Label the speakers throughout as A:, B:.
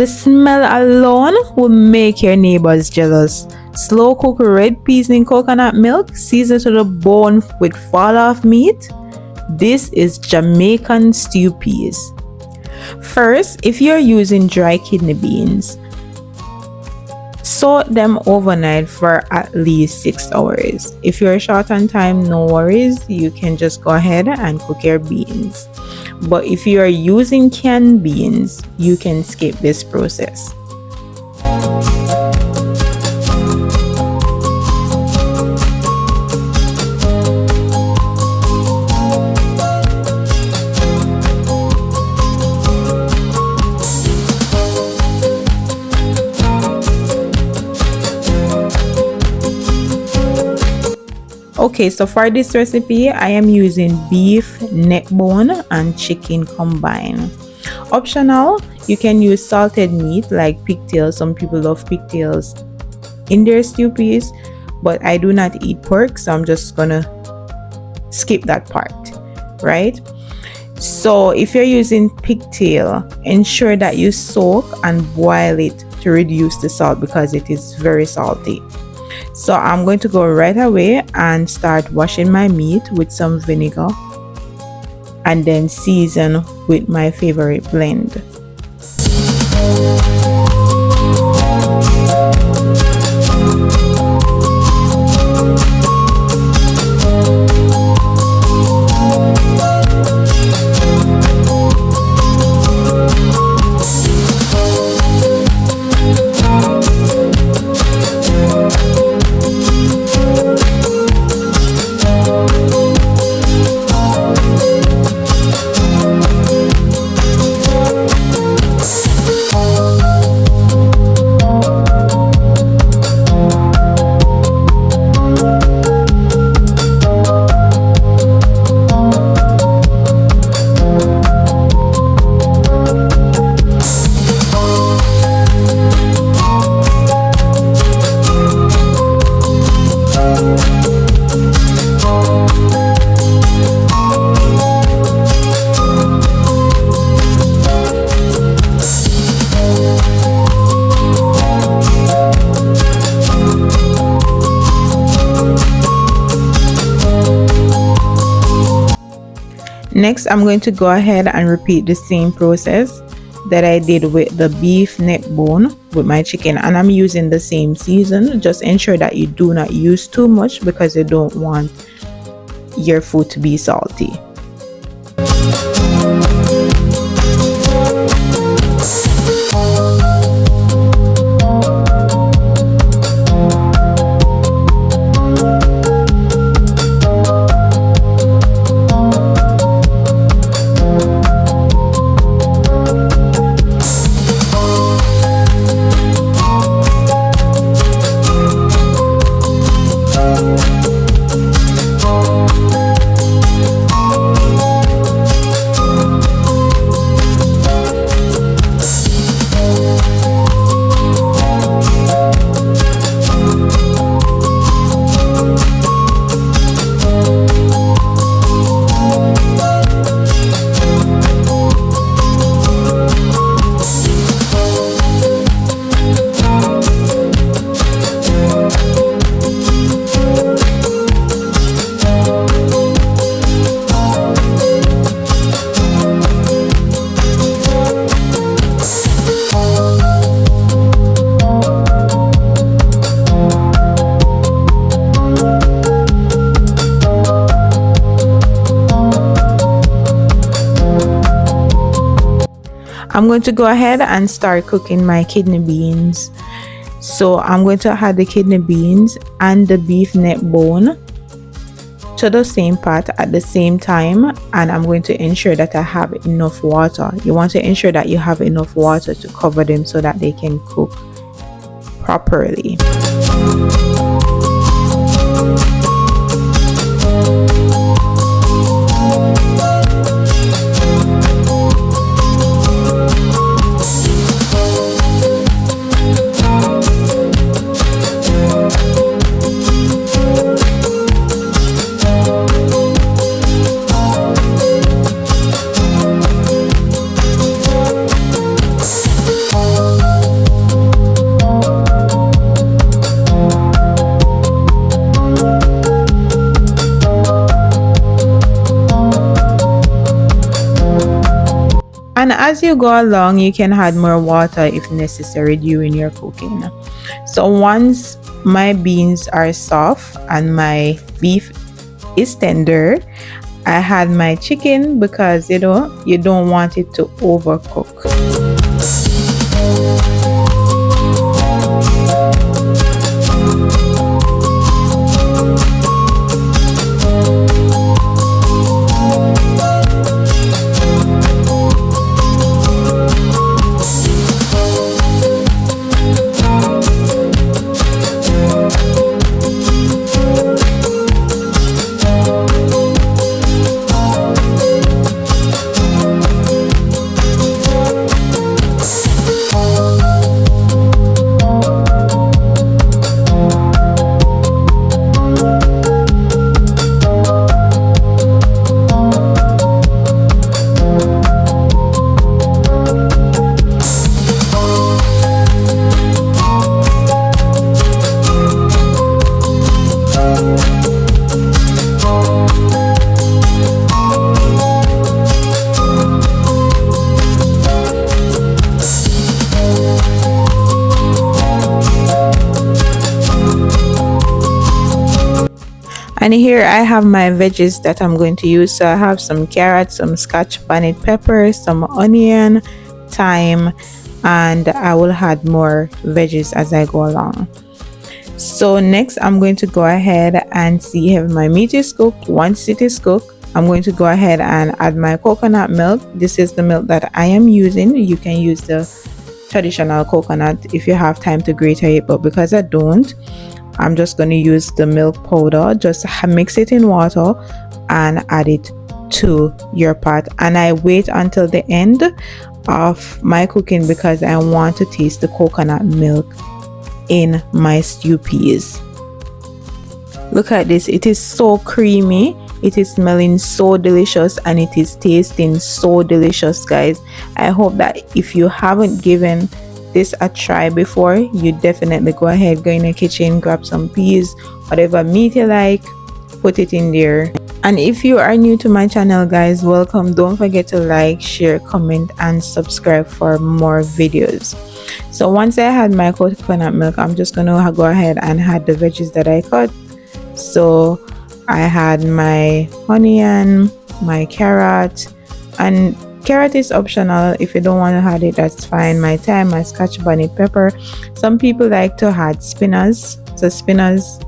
A: The smell alone will make your neighbors jealous. Slow cook red peas in coconut milk, season to the bone with fall off meat. This is Jamaican stew peas. First, if you're using dry kidney beans, soak them overnight for at least 6 hours. If you're short on time, no worries, you can just go ahead and cook your beans. But if you are using canned beans, you can skip this process. Okay, so for this recipe, I am using beef, neck bone, and chicken combined. Optional, you can use salted meat like pigtails. Some people love pigtails in their stew peas, but I do not eat pork, so I'm just gonna skip that part, right? So if you're using pigtail, ensure that you soak and boil it to reduce the salt because it is very salty. So I'm going to go right away and start washing my meat with some vinegar and then season with my favorite blend. Next, I'm going to go ahead and repeat the same process that I did with the beef neck bone with my chicken, and I'm using the same season. Just ensure that you do not use too much because you don't want your food to be salty. I'm going to go ahead and start cooking my kidney beans. So I'm going to add the kidney beans and the beef neck bone to the same pot at the same time, and I'm going to ensure that I have enough water. You want to ensure that you have enough water to cover them so that they can cook properly. as you go along, you can add more water if necessary during your cooking. So once my beans are soft and my beef is tender, I had my chicken because you don't want it to overcook. And here I have my veggies that I'm going to use. So I have some carrots, some Scotch bonnet pepper, some onion, thyme, and I will add more veggies as I go along. So next I'm going to go ahead and see if my meat is cooked. Once it is cooked, I'm going to go ahead and add my coconut milk. This is the milk that I am using. You can use the traditional coconut if you have time to grate it, but because I don't, I'm just going to use the milk powder. Just mix it in water and add it to your pot, and I wait until the end of my cooking because I want to taste the coconut milk in my stew peas. Look at this, it is so creamy, it is smelling so delicious, and it is tasting so delicious, guys. I hope that if you haven't given this a try before, you definitely go ahead, go in the kitchen, grab some peas, whatever meat you like, put it in there. And if you are new to my channel, guys, welcome. Don't forget to like, share, comment, and subscribe for more videos. So once I had my coconut milk, I'm just gonna go ahead and add the veggies that I cut. So I had my onion, my carrot, and carrot is optional. If you don't want to add it, that's fine. My thyme, my Scotch bonnet pepper. Some people like to add spinners. So spinners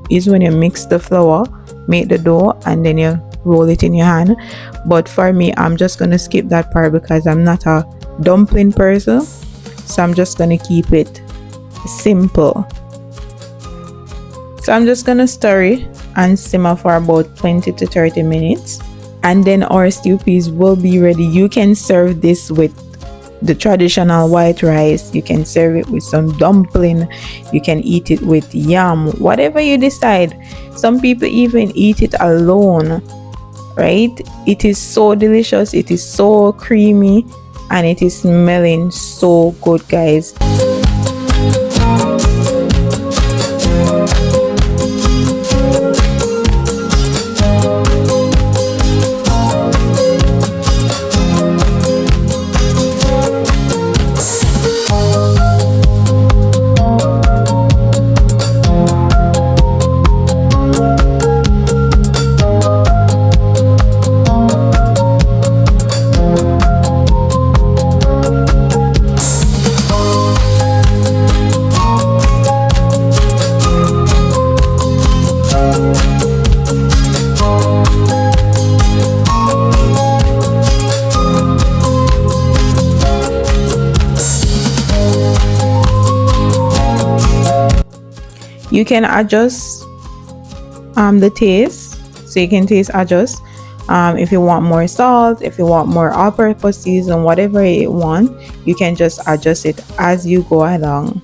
A: is when you mix the flour, make the dough, and then you roll it in your hand. But for me, I'm just gonna skip that part because I'm not a dumpling person, so I'm just gonna keep it simple. So I'm just gonna stir it and simmer for about 20 to 30 minutes, and then our stew peas will be ready. You can serve this with the traditional white rice, you can serve it with some dumpling, you can eat it with yam, whatever you decide. Some people even eat it alone, right? It is so delicious, it is so creamy, and it is smelling so good, guys. You can adjust the taste, so you can adjust if you want more salt, if you want more all-purpose season, whatever you want, you can just adjust it as you go along.